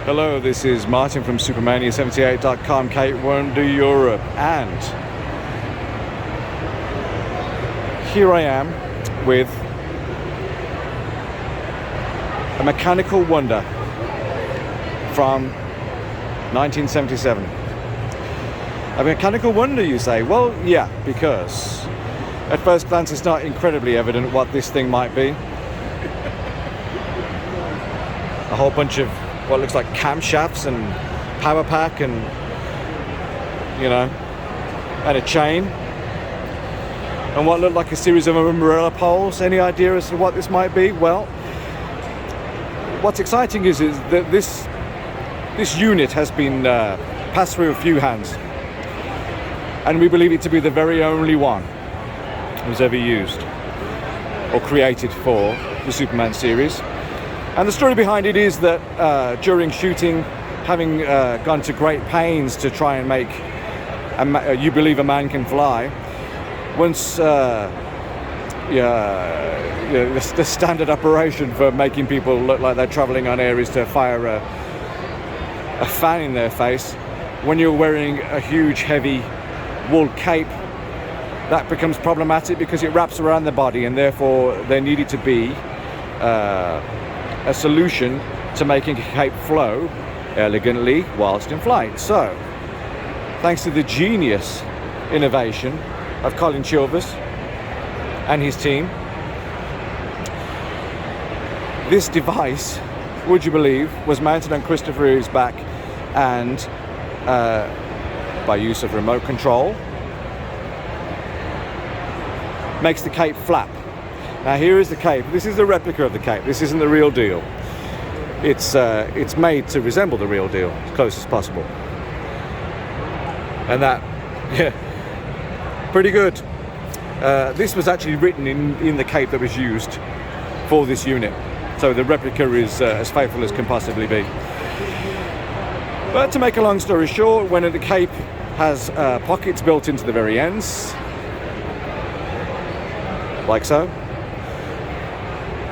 Hello, this is Martin from Supermania78.com, K1 to Europe, and here I am with a mechanical wonder from 1977. A mechanical wonder, you say? Well, yeah, because at first glance it's not incredibly evident what this thing might be. A whole bunch of what looks like camshafts and power pack and, you know, and a chain. And what looked like a series of umbrella poles. Any idea as to what this might be? Well, what's exciting is that this unit has been passed through a few hands. And we believe it to be the very only one who's ever used or created for the Superman series. And the story behind it is that during shooting, having gone to great pains to try and make You Believe a Man Can Fly, once the standard operation for making people look like they're traveling on air is to fire a fan in their face. When you're wearing a huge heavy wool cape, that becomes problematic because it wraps around the body, and therefore there needed to be a solution to making a cape flow elegantly whilst in flight. So, thanks to the genius innovation of Colin Chilvers and his team, this device, would you believe, was mounted on Christopher Reeve's back, and by use of remote control, makes the cape flap. Now here is the cape. This is the replica of the cape. This isn't the real deal. It's made to resemble the real deal as close as possible. And that, yeah, pretty good. This was actually written in the cape that was used for this unit. So the replica is as faithful as can possibly be. But to make a long story short, when the cape has pockets built into the very ends, like so.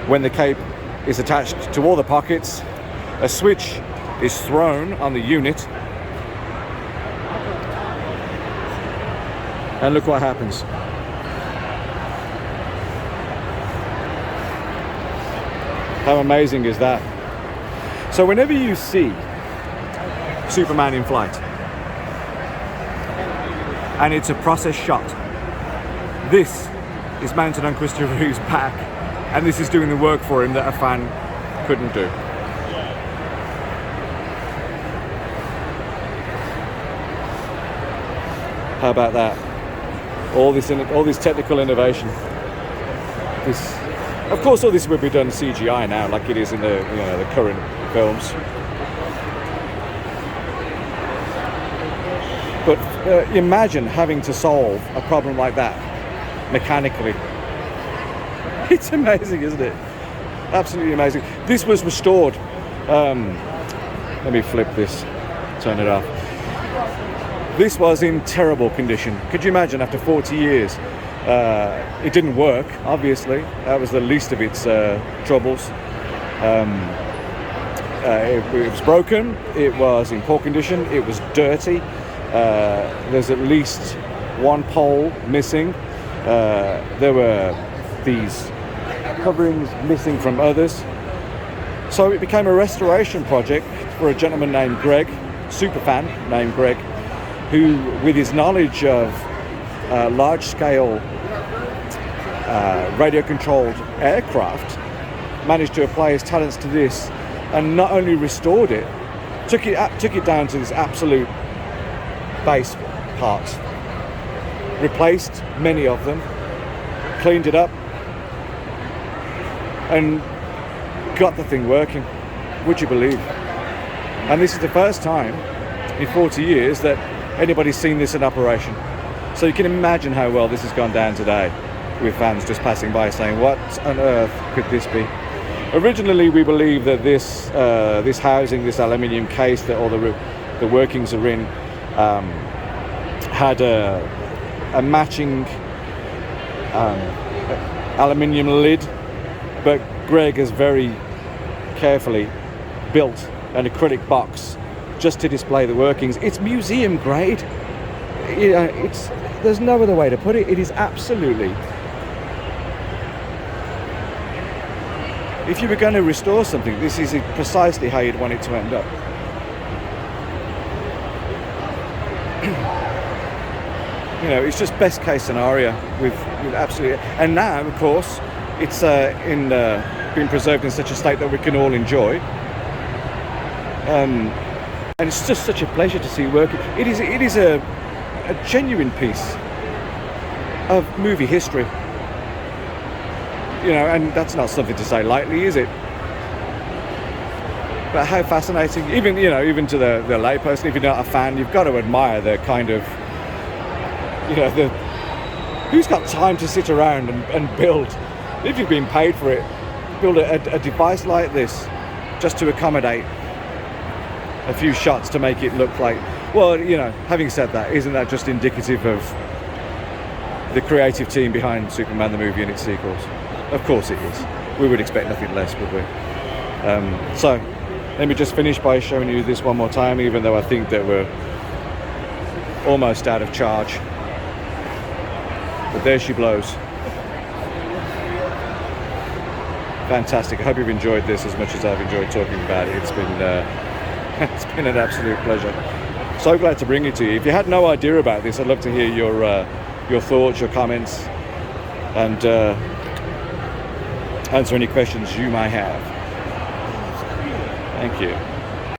When the cape is attached to all the pockets, a switch is thrown on the unit, and look what happens. How amazing is that? So whenever you see Superman in flight, and it's a process shot, this is mounted on Christopher Reeve's back, and this is doing the work for him that a fan couldn't do. How about that? All this technical innovation. Of course, all this will be done CGI now, like it is in the current films. But imagine having to solve a problem like that mechanically. It's amazing, isn't it? Absolutely amazing. This was restored. Let me flip this, turn it off. This was in terrible condition. Could you imagine, after 40 years? It didn't work, obviously. That was the least of its troubles. It was broken, it was in poor condition, it was dirty. There's at least one pole missing. There were these coverings missing from others. So it became a restoration project for a gentleman named Greg, Superfan named Greg, who, with his knowledge of large-scale radio-controlled aircraft, managed to apply his talents to this, and not only restored it, took it down to this absolute base parts, replaced many of them, cleaned it up, and got the thing working. Would you believe? And this is the first time in 40 years that anybody's seen this in operation. So you can imagine how well this has gone down today, with fans just passing by saying, what on earth could this be? Originally, we believe that this housing, this aluminium case that all the workings are in, had a matching aluminium lid, but Greg has very carefully built an acrylic box just to display the workings. It's museum grade. There's no other way to put it. It is absolutely. If you were going to restore something, this is precisely how you'd want it to end up. You know, it's just best case scenario with absolutely. And now, of course, it's been preserved in such a state that we can all enjoy. And it's just such a pleasure to see working. It is a genuine piece of movie history. You know, and that's not something to say lightly, is it? But how fascinating, even to the layperson, if you're not a fan, you've got to admire the kind of, who's got time to sit around and build, if you've been paid for it, build a device like this just to accommodate a few shots to make it look like, well, having said that, isn't that just indicative of the creative team behind Superman the movie and its sequels? Of course it is. We would expect nothing less, would we? So let me just finish by showing you this one more time, even though I think that we're almost out of charge. But there she blows. Fantastic. I hope you've enjoyed this as much as I've enjoyed talking about it. It's been an absolute pleasure. So glad to bring it to you. If you had no idea about this, I'd love to hear your thoughts, your comments, and answer any questions you may have. Thank you.